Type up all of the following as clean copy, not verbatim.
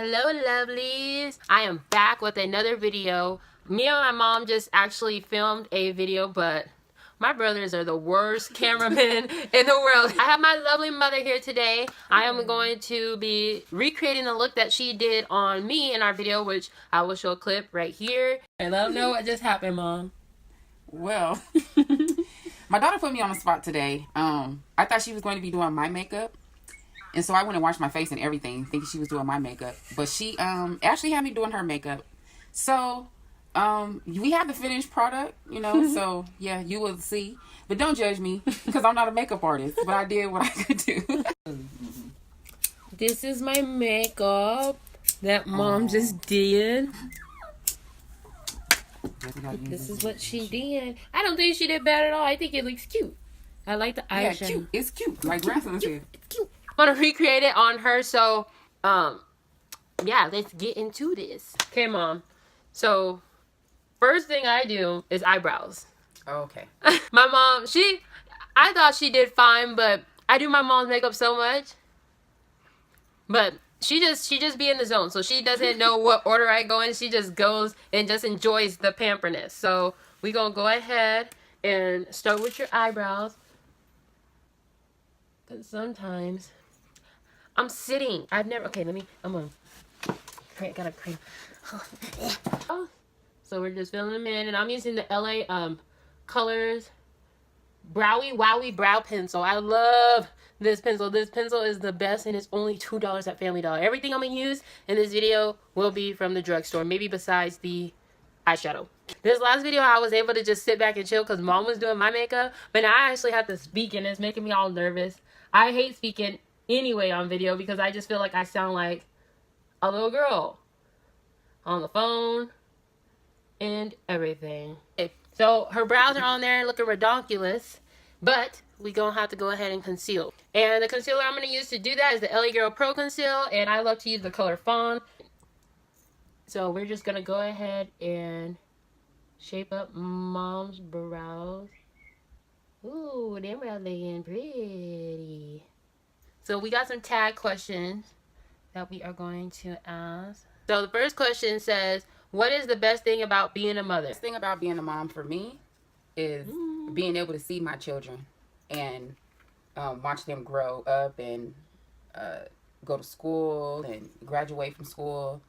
Hello lovelies, I am back with another video. Me and my mom just actually filmed a video, but my brothers are the worst cameramen in the world. I have my lovely mother here today. I am going to be recreating the look that she did on me in our video, which I will show a clip right here. And let them know what just happened, Mom. Well, my daughter put me on the spot today. I thought she was going to be doing my makeup. And so I went and washed my face and everything, thinking she was doing my makeup. But she actually had me doing her makeup. So we have the finished product, so yeah, you will see. But don't judge me, because I'm not a makeup artist. But I did what I could do. This is my makeup that Mom just did. This is what she did. I don't think she did bad at all. I think it looks cute. I like the eyeshadow. Yeah, cute. It's cute. Like grandson said. It's cute. I'm gonna recreate it on her, so yeah, let's get into this. Okay, Mom. So first thing I do is eyebrows. Okay. My mom, I thought she did fine, but I do my mom's makeup so much. But she just be in the zone, so she doesn't know what order I go in. She just goes and just enjoys the pamperness. So we gonna go ahead and start with your eyebrows. Cause sometimes I'm sitting. I'm gonna gotta cream. So we're just filling them in, and I'm using the LA Colors Browy Wowie Brow Pencil. I love this pencil. This pencil is the best, and it's only $2 at Family Dollar. Everything I'm gonna use in this video will be from the drugstore, maybe besides the eyeshadow. This last video I was able to just sit back and chill because Mom was doing my makeup, but now I actually have to speak, and it's making me all nervous. I hate speaking anyway on video because I just feel like I sound like a little girl on the phone and everything. Okay, so her brows are on there looking redonkulous, but we gonna have to go ahead and conceal. And the concealer I'm gonna use to do that is the LA Girl Pro Conceal, and I love to use the color Fawn. So we're just gonna go ahead and shape up Mom's brows. Ooh, them brows looking pretty. So we got some tag questions that we are going to ask. So the first question says, what is the best thing about being a mother? The best thing about being a mom for me is being able to see my children and watch them grow up and go to school and graduate from school.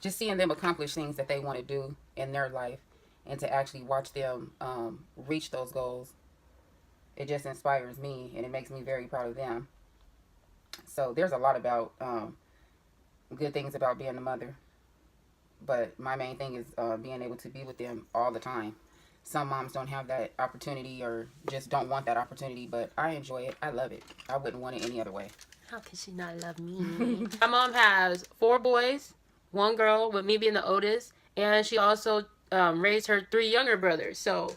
Just seeing them accomplish things that they want to do in their life, and to actually watch them reach those goals, it just inspires me, and it makes me very proud of them. So there's a lot about good things about being a mother, but my main thing is being able to be with them all the time. Some moms don't have that opportunity or just don't want that opportunity, but I enjoy it. I love it. I wouldn't want it any other way. How can she not love me? My mom has 4 boys, 1 girl, with me being the oldest, and she also raised her 3 younger brothers. So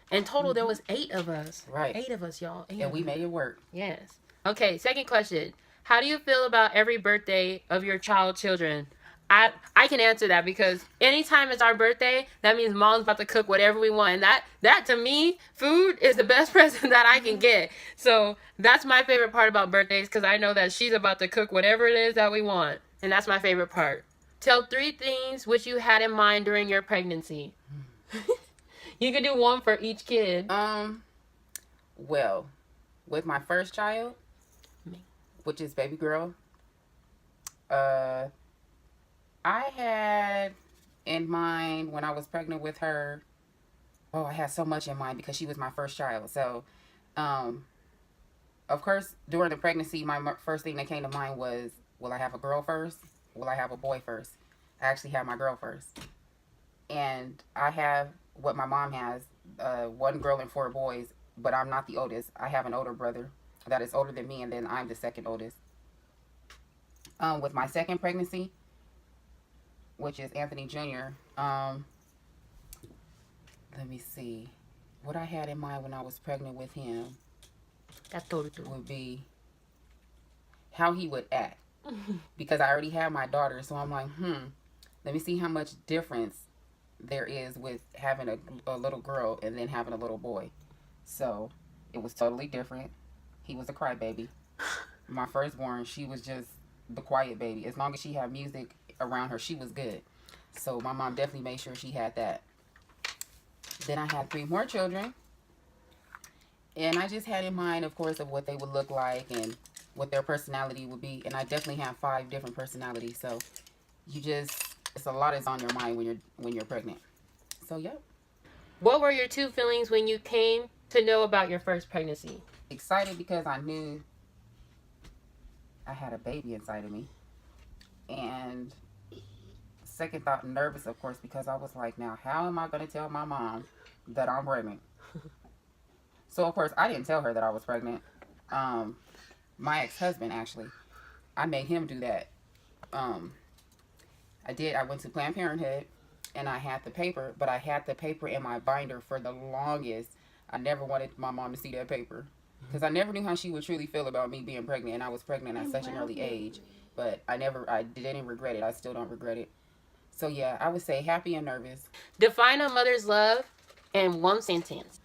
in total, there was 8 of us. Right. 8 of us, y'all. And we made it work. Yes. Okay, second question. How do you feel about every birthday of your children? I can answer that because anytime it's our birthday, that means Mom's about to cook whatever we want. And that to me, food is the best present that I can get. So that's my favorite part about birthdays, because I know that she's about to cook whatever it is that we want. And that's my favorite part. Tell 3 things which you had in mind during your pregnancy. You can do 1 for each kid. Well, with my first child, which is baby girl, I had in mind when I was pregnant with her, I had so much in mind because she was my first child. So, of course, during the pregnancy, my first thing that came to mind was, will I have a girl first? Will I have a boy first? I actually had my girl first. And I have what my mom has, 1 girl and 4 boys, but I'm not the oldest. I have an older brother that is older than me, and then I'm the second oldest. With my second pregnancy, which is Anthony Jr., let me see. What I had in mind when I was pregnant with him would be how he would act. Because I already had my daughter, so I'm like, let me see how much difference there is with having a little girl and then having a little boy. So it was totally different. He was a crybaby. My firstborn, she was just the quiet baby. As long as she had music around her, she was good. So my mom definitely made sure she had that. Then I had 3 more children. And I just had in mind, of course, of what they would look like and what their personality would be. And I definitely have 5 different personalities. So it's a lot is on your mind when you're pregnant. So, yep. What were your 2 feelings when you came to know about your first pregnancy? Excited because I knew I had a baby inside of me. And second thought, nervous, of course, because I was like, now, how am I going to tell my mom that I'm pregnant? So, of course, I didn't tell her that I was pregnant. My ex-husband, actually, I made him do that. I went to Planned Parenthood, and I had the paper, but I had the paper in my binder for the longest. I never wanted my mom to see that paper, because I never knew how she would truly feel about me being pregnant, and I was pregnant at such an early age. But I didn't regret it. I still don't regret it. So, yeah, I would say happy and nervous. Define a mother's love in 1 sentence.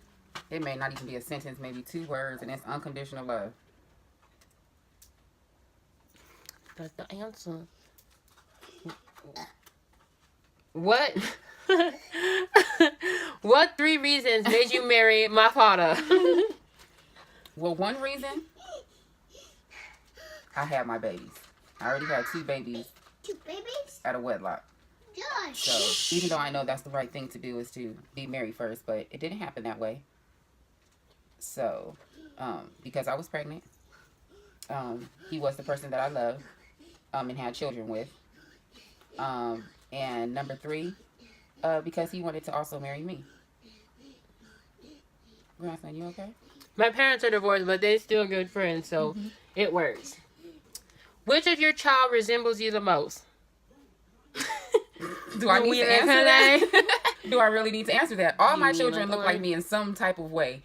It may not even be a sentence, maybe 2 words, and it's unconditional love. That's the answer. What? What 3 reasons made you marry my father? Well, one reason, I had my babies. I already had 2 babies. 2 babies? Out of wedlock. Gosh. So, even though I know that's the right thing to do is to be married first, but it didn't happen that way. So, because I was pregnant, he was the person that I loved, and had children with. And number 3, because he wanted to also marry me. Grandson, you okay? My parents are divorced, but they're still good friends, so it works. Which of your child resembles you the most? Do I need to answer that? Do I really need to answer that? All my children look like me in some type of way.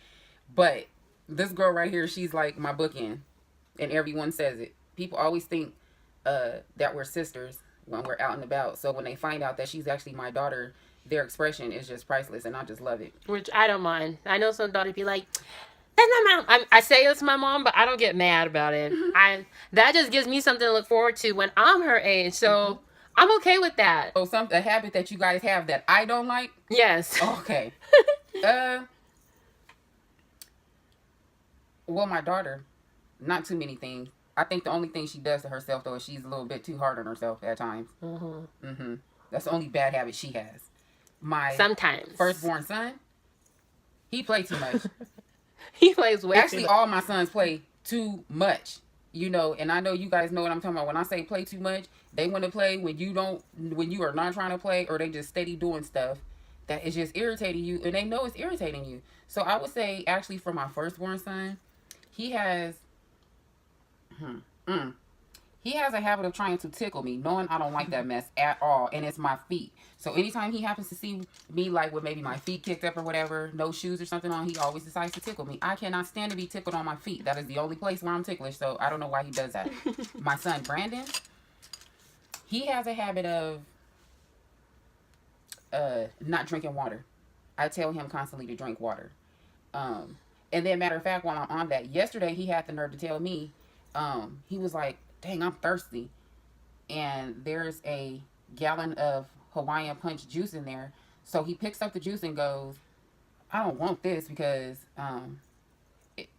But this girl right here, she's like my bookend. And everyone says it. People always think that we're sisters when we're out and about. So when they find out that she's actually my daughter, their expression is just priceless. And I just love it. Which I don't mind. I know some daughters be like, that's my mom. I say it's my mom, but I don't get mad about it. That just gives me something to look forward to when I'm her age. So I'm okay with that. So a habit that you guys have that I don't like? Yes. Okay. Well, my daughter, not too many things. I think the only thing she does to herself, though, is she's a little bit too hard on herself at times. That's the only bad habit she has. My Sometimes. firstborn son, he plays too much. He plays way Actually, too much. all my sons play too much. You know, and I know you guys know what I'm talking about. When I say play too much, they want to play when you are not trying to play, or they just steady doing stuff that is just irritating you, and they know it's irritating you. So I would say, actually, for my firstborn son, he has a habit of trying to tickle me, knowing I don't like that mess at all, and it's my feet. So anytime he happens to see me, like with maybe my feet kicked up or whatever, no shoes or something on, he always decides to tickle me. I cannot stand to be tickled on my feet. That is the only place where I'm ticklish, so I don't know why he does that. My son, Brandon, he has a habit of not drinking water. I tell him constantly to drink water. And then, matter of fact, while I'm on that, yesterday he had the nerve to tell me, he was like, dang, I'm thirsty. And there's a gallon of Hawaiian Punch juice in there. So he picks up the juice and goes, I don't want this because I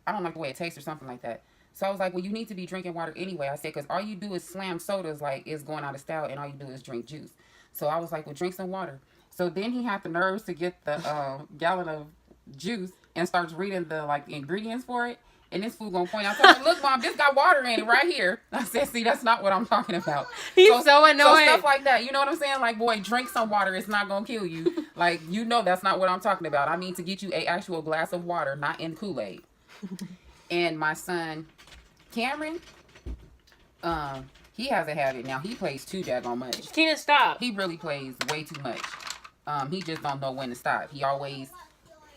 don't like the way it tastes or something like that. So I was like, well, you need to be drinking water anyway. I said, because all you do is slam sodas like it's going out of style, and all you do is drink juice. So I was like, well, drink some water. So then he had the nerves to get the gallon of juice and starts reading the ingredients for it. And this fool gonna point out, look, Mom, this got water in it right here. I said, see, that's not what I'm talking about. He's so annoying. So stuff like that, you know what I'm saying? Like, boy, drink some water. It's not gonna kill you. Like, you know that's not what I'm talking about. I mean to get you a actual glass of water, not in Kool-Aid. And my son, Cameron, he has a habit. Now, he plays too daggone much. Tina, stop. He really plays way too much. He just don't know when to stop. He always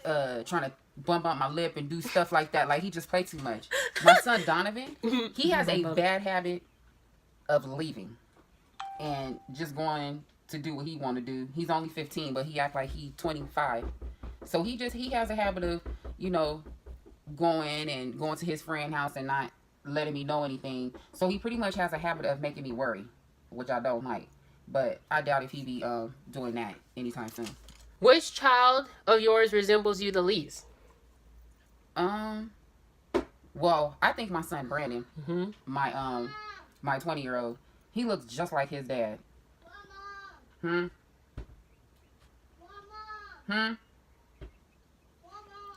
trying to bump out my lip and do stuff like that. Like, he just plays too much. My son Donovan, he has a bad habit of leaving and just going to do what he want to do. He's only 15, but he act like he's 25. So he has a habit of, going to his friend's house and not letting me know anything. So he pretty much has a habit of making me worry, which I don't like. But I doubt if he be doing that anytime soon. Which child of yours resembles you the least? Um, well, I think my son Brandon, Mm-hmm. my 20-year-old, he looks just like his dad. Mama, Hmm. Hmm. Mama,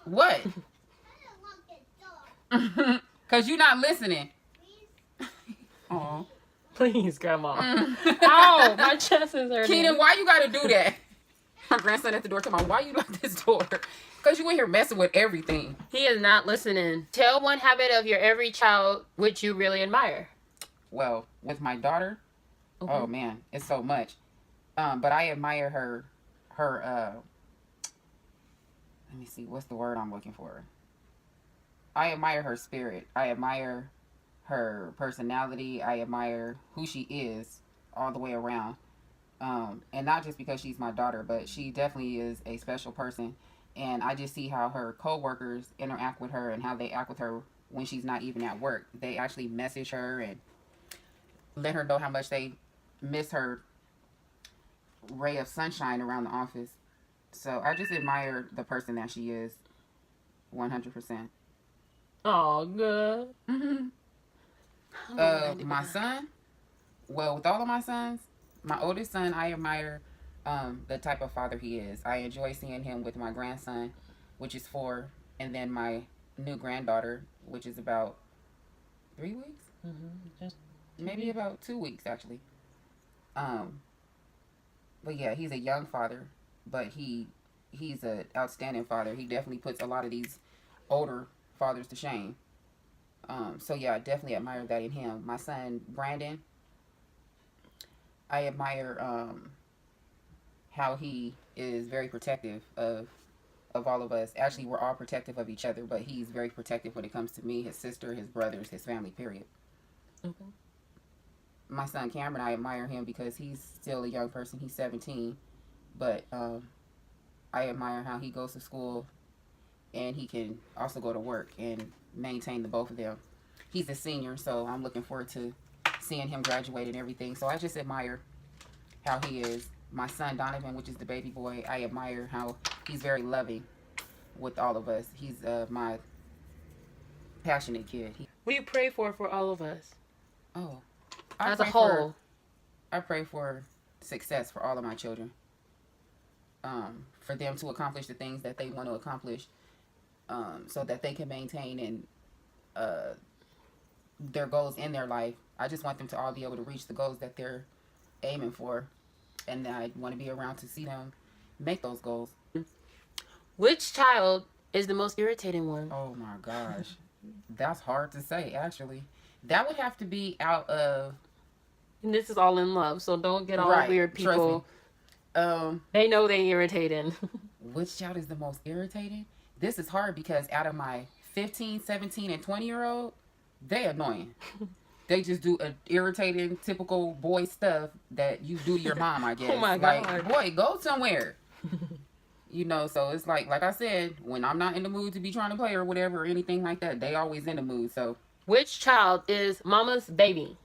What? I don't want the dog. Cause you're not listening. Please. Aw. Please, Grandma. Ow, my chest is hurting. Keenan, why you gotta do that? My grandson at the door. Come on, why you lock this door? Cause you in here messing with everything. He is not listening. Tell one habit of your every child which you really admire. Well, with my daughter, oh man, it's so much. But I admire her. Let me see, what's the word I'm looking for? I admire her spirit. I admire her personality. I admire who she is all the way around. And not just because she's my daughter, but she definitely is a special person. And I just see how her coworkers interact with her and how they act with her when she's not even at work. They actually message her and let her know how much they miss her ray of sunshine around the office. So I just admire the person that she is 100%. Oh, good. Mm-hmm. My son, well, with all of my sons, my oldest son, I admire the type of father he is. I enjoy seeing him with my grandson, which is 4, and then my new granddaughter, which is about 3 weeks, Just maybe about 2 weeks actually. But yeah, he's a young father, but he's an outstanding father. He definitely puts a lot of these older fathers to shame. So yeah, I definitely admire that in him. My son Brandon, I admire how he is very protective of all of us. Actually, we're all protective of each other, but he's very protective when it comes to me, his sister, his brothers, his family, period. okay. My son Cameron, I admire him because he's still a young person. He's 17, but I admire how he goes to school and he can also go to work and maintain the both of them. He's a senior, so I'm looking forward to seeing him graduate and everything. So I just admire how he is. My son Donovan, which is the baby boy, I admire how he's very loving with all of us. He's my passionate kid. What do you pray for all of us? Oh, As a whole. I pray for success for all of my children. For them to accomplish the things that they want to accomplish, so that they can maintain and their goals in their life. I just want them to all be able to reach the goals that they're aiming for, and I want to be around to see them make those goals. Which child is the most irritating one? Oh my gosh, that's hard to say. Actually, that would have to be out of. And this is all in love, so don't get all weird people. They know they irritating. Which child is the most irritating? This is hard because out of my 15, 17, and 20-year-old, they annoying. They just do a irritating, typical boy stuff that you do to your mom, I guess. Oh my God. Like, boy, go somewhere. You know, so it's like I said, when I'm not in the mood to be trying to play or whatever or anything like that, they always in the mood, so. Which child is mama's baby?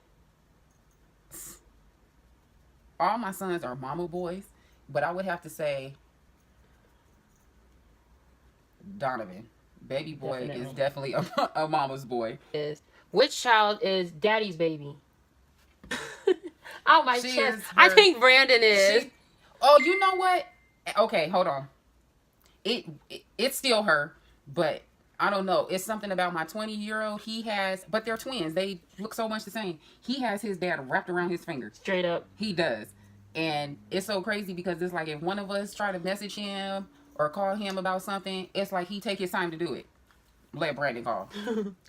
All my sons are mama boys, but I would have to say Donovan. Baby boy Definitely. is definitely a mama's boy. Which child is daddy's baby? Oh, my She chest. is I her- think Brandon is. Oh, you know what? Okay, hold on. It's still her, but I don't know. It's something about my 20-year-old. He has, but they're twins. They look so much the same. He has his dad wrapped around his finger. Straight up. He does. And it's so crazy because it's like if one of us try to message him or call him about something, it's like he take his time to do it. Let Brandon call.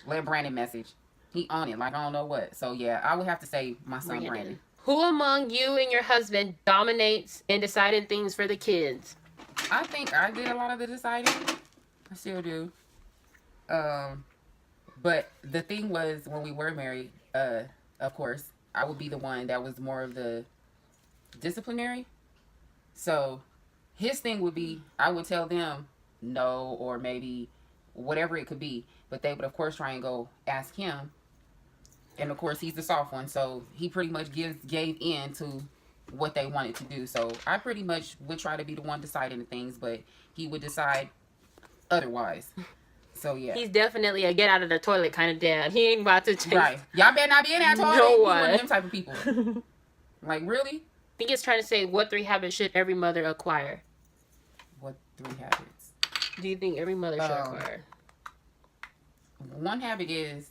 Let Brandon message. He on it like I don't know what. So yeah, I would have to say my son Brandon. Who among you and your husband dominates in deciding things for the kids? I think I did a lot of the deciding. I still do. But the thing was when we were married, of course, I would be the one that was more of the disciplinary. So his thing would be I would tell them no or maybe whatever it could be, but they would of course try and go ask him And of course, he's the soft one, so he pretty much gave in to what they wanted to do. So I pretty much would try to be the one deciding the things, but he would decide otherwise. So yeah. He's definitely a get out of the toilet kind of dad. He ain't about to change. Right. Y'all better not be in that toilet. No He's one. one of them type of people. Like, really? I think it's trying to say, what 3 habits should every mother acquire? What 3 habits? Do you think every mother should acquire? One habit is,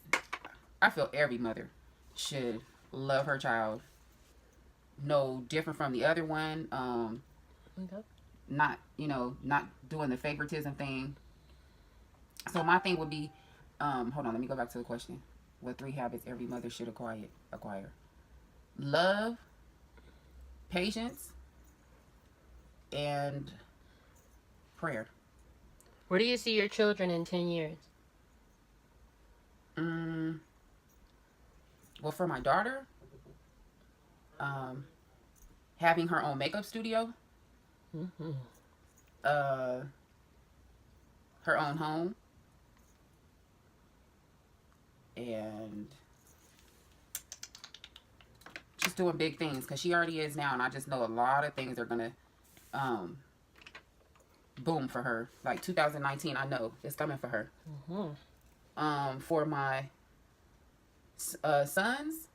I feel every mother should love her child. No different from the other one. Okay. Not doing the favoritism thing. So my thing would be, hold on, let me go back to the question. What 3 habits every mother should acquire? Love, patience, and prayer. Where do you see your children in 10 years? Well, for my daughter, having her own makeup studio, Mm-hmm. her own home, and just doing big things, because she already is now, and I just know a lot of things are gonna boom for her. Like 2019, I know it's coming for her. Mm-hmm. For my sons,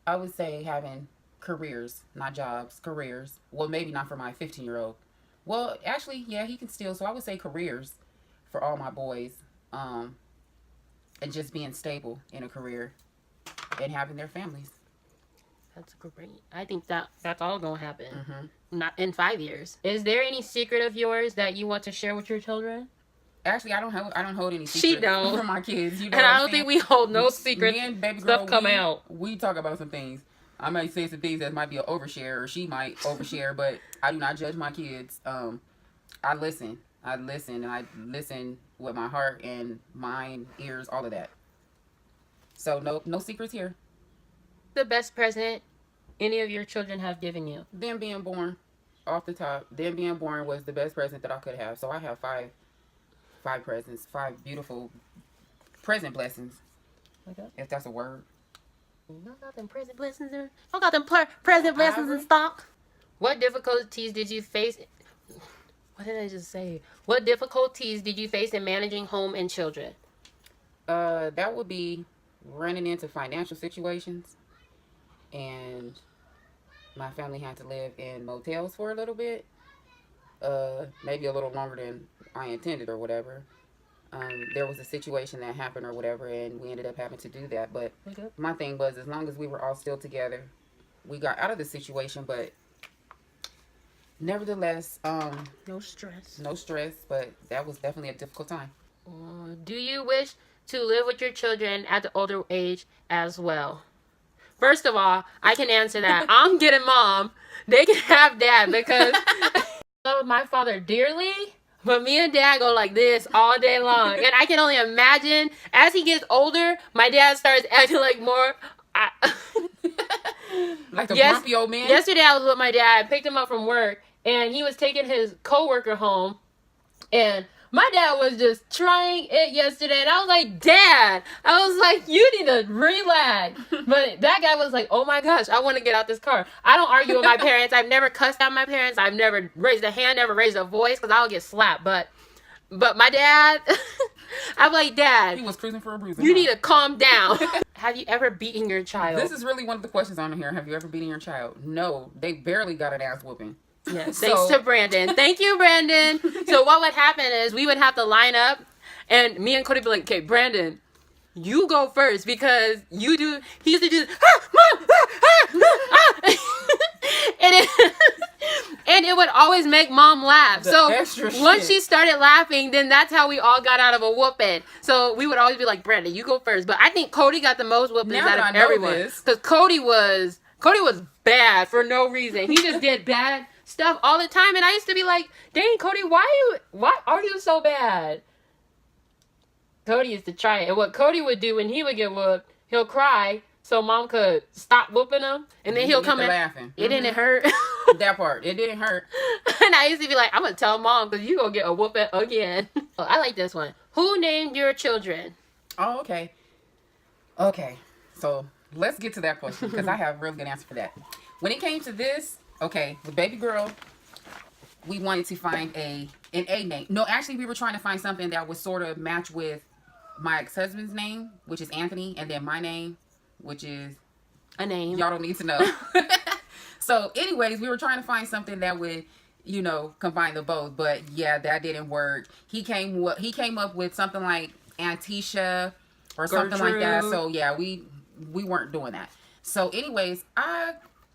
I would say having careers, not jobs, careers. Well, maybe not for my 15-year-old. Well, actually, yeah, he can still. So I would say careers for all my boys, and just being stable in a career and having their families. That's great. I think that's all gonna happen. Mm-hmm. Not in 5 years. Is there any secret of yours that you want to share with your children? Actually, I don't hold any secrets She don't. from my kids. You know And what I I'm don't saying? think we hold no secrets. Me and baby girl, Stuff come out. We talk about some things. I might say some things that might be an overshare, or she might overshare, but I do not judge my kids. I listen, and I listen with my heart and mind, ears, all of that. So no secrets here. The best present any of your children have given you? Them being born, off the top, them being born was the best present that I could have. So I have five presents, 5 beautiful present blessings, Okay. if that's a word. I got them present blessings in. I got them present blessings in stock. What difficulties did you face? What did I just say? What difficulties did you face in managing home and children? That would be running into financial situations, and my family had to live in motels for a little bit, maybe a little longer than I intended or whatever. There was a situation that happened or whatever, and we ended up having to do that. But Okay. my thing was, as long as we were all still together, we got out of the situation. But nevertheless, No stress. no stress. But that was definitely a difficult time. Do you wish to live with your children at the older age as well? First of all, I can answer that. I'm getting mom. They can have dad because I love my father dearly. But me and dad go like this all day long. And I can only imagine as he gets older, my dad starts acting like more. Like the grumpy old man? Yesterday I was with my dad. I picked him up from work. And he was taking his coworker home. And my dad was just trying it yesterday. And I was like, Dad. I was like, you need to relax. But that guy was like, oh my gosh, I want to get out this car. I don't argue with my parents. I've never cussed out my parents. I've never raised a hand, never raised a voice because I'll get slapped. But my dad, I'm like, Dad. He was cruising for a bruise. You need to calm down. Have you ever beaten your child? This is really one of the questions on here. Have you ever beaten your child? No. They barely got an ass whooping. Yes, thanks to Brandon. Thank you, Brandon. So what would happen is we would have to line up, and me and Cody would be like, okay, Brandon, you go first because you do. He used to do and it would always make mom laugh. So once she started laughing, then that's how we all got out of a whooping. So we would always be like, Brandon, you go first. But I think Cody got the most whoopings out of everyone because Cody was bad for no reason. He just did bad stuff all the time, and I used to be like, dang, Cody, why are you so bad? Cody used to try it, and what Cody would do when he would get whooped, he'll cry so mom could stop whooping him, and then he'll come in laughing. It didn't hurt. That part, it didn't hurt. And I used to be like, I'm gonna tell mom because you gonna get a whooping again. I like this one. Who named your children? Oh, okay. So let's get to that question because I have a real good answer for that. When it came to this, okay, with baby girl, we wanted to find an A name. No, actually, we were trying to find something that would sort of match with my ex-husband's name, which is Anthony, and then my name, which is A name. y'all don't need to know. So, anyways, we were trying to find something that would, you know, combine the both. But yeah, that didn't work. He came up with something like Antisha or something like that. Gertrude. So yeah, we weren't doing that. So, anyways, I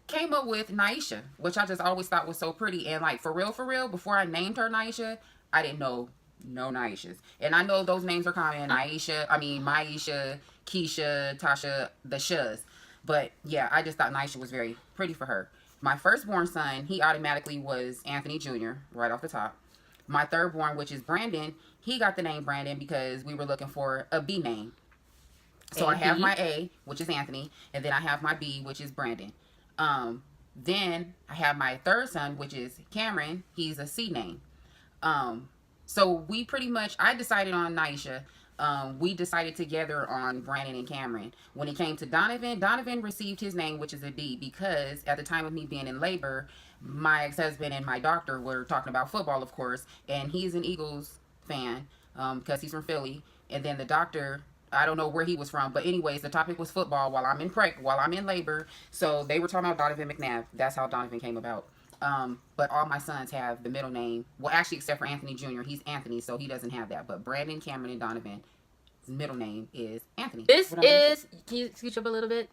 came up with Naisha, which I just always thought was so pretty. And like for real, before I named her Naisha, I didn't know no Naishas. And I know those names are common. Maisha, Keisha, Tasha, the Shas. But yeah, I just thought Naisha was very pretty for her. My firstborn son, he automatically was Anthony Jr. right off the top. My thirdborn, which is Brandon, he got the name Brandon because we were looking for a B name. So I have my A, which is Anthony, and then I have my B, which is Brandon. Then I have my third son, which is Cameron. He's a C name. So we pretty much, I decided on Naisha. We decided together on Brandon and Cameron. When it came to Donovan received his name, which is a D, because at the time of me being in labor, my ex-husband and my doctor were talking about football, of course, and he's an Eagles fan because he's from Philly. And then the doctor, I don't know where he was from, but anyways, the topic was football while I'm in labor. So they were talking about Donovan McNabb. That's how Donovan came about. But all my sons have the middle name. Well, actually, except for Anthony Jr. He's Anthony, so he doesn't have that. But Brandon, Cameron, and Donovan, his middle name is Anthony. This is, can you scooch up a little bit?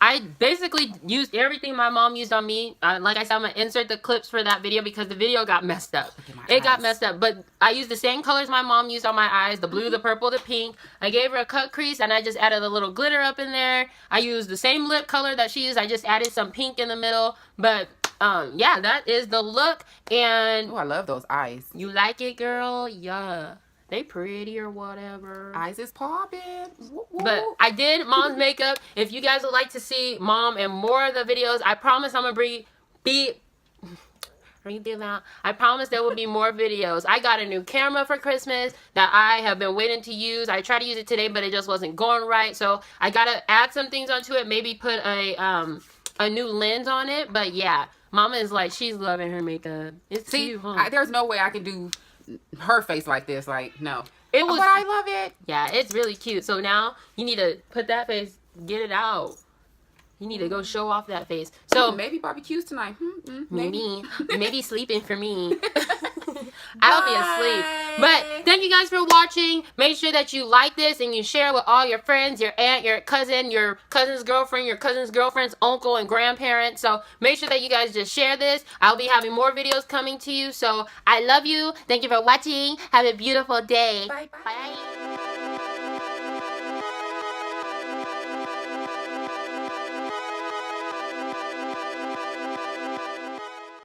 I basically used everything my mom used on me. Like I said, I'm going to insert the clips for that video because the video got messed up. It got messed up. But I used the same colors my mom used on my eyes. The blue, the purple, the pink. I gave her a cut crease and I just added a little glitter up in there. I used the same lip color that she used. I just added some pink in the middle. But yeah, that is the look. And oh, I love those eyes. You like it, girl? Yeah. They pretty or whatever. Eyes is popping. But I did mom's makeup. If you guys would like to see mom and more of the videos, I promise I'm gonna I promise there will be more videos. I got a new camera for Christmas that I have been waiting to use. I tried to use it today, but it just wasn't going right. So I gotta add some things onto it. Maybe put a new lens on it. But yeah, mama is like, she's loving her makeup. It's cute, huh? There's no way I can do her face like this. Like, no. It was, but I love it. Yeah, it's really cute. So now you need to put that face, get it out. You need to go show off that face. So maybe barbecues tonight. Maybe sleeping for me. I'll be asleep. But thank you guys for watching. Make sure that you like this and you share with all your friends, your aunt, your cousin's girlfriend, your cousin's girlfriend's uncle and grandparents. So make sure that you guys just share this. I'll be having more videos coming to you. So I love you. Thank you for watching. Have a beautiful day. Bye. Bye.